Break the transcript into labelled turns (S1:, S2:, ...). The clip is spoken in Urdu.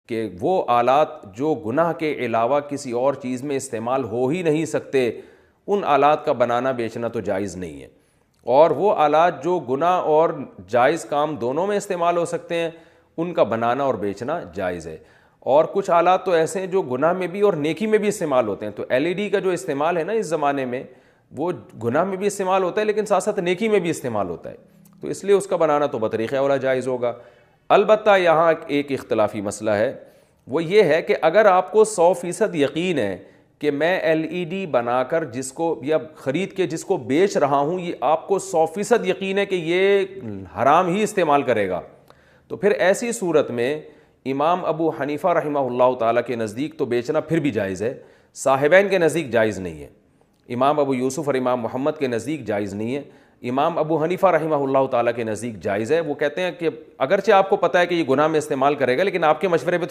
S1: کہ وہ آلات جو گناہ کے علاوہ کسی اور چیز میں استعمال ہو ہی نہیں سکتے، ان آلات کا بنانا بیچنا تو جائز نہیں ہے، اور وہ آلات جو گناہ اور جائز کام دونوں میں استعمال ہو سکتے ہیں ان کا بنانا اور بیچنا جائز ہے۔ اور کچھ آلات تو ایسے ہیں جو گناہ میں بھی اور نیکی میں بھی استعمال ہوتے ہیں، تو ایل ای ڈی کا جو استعمال ہے نا اس زمانے میں، وہ گناہ میں بھی استعمال ہوتا ہے لیکن ساتھ ساتھ نیکی میں بھی استعمال ہوتا ہے، تو اس لیے اس کا بنانا تو بطریقہ اولا جائز ہوگا۔ البتہ یہاں ایک اختلافی مسئلہ ہے، وہ یہ ہے کہ اگر آپ کو 100% یقین ہے کہ میں ایل ای ڈی بنا کر جس کو یا خرید کے جس کو بیچ رہا ہوں یہ آپ کو 100% یقین ہے کہ یہ حرام ہی استعمال کرے گا، تو پھر ایسی صورت میں امام ابو حنیفہ رحمہ اللہ تعالیٰ کے نزدیک تو بیچنا پھر بھی جائز ہے، صاحبین کے نزدیک جائز نہیں ہے، امام ابو یوسف اور امام محمد کے نزدیک جائز نہیں ہے، امام ابو حنیفہ رحمہ اللہ تعالیٰ کے نزدیک جائز ہے۔ وہ کہتے ہیں کہ اگرچہ آپ کو پتہ ہے کہ یہ گناہ میں استعمال کرے گا لیکن آپ کے مشورے پہ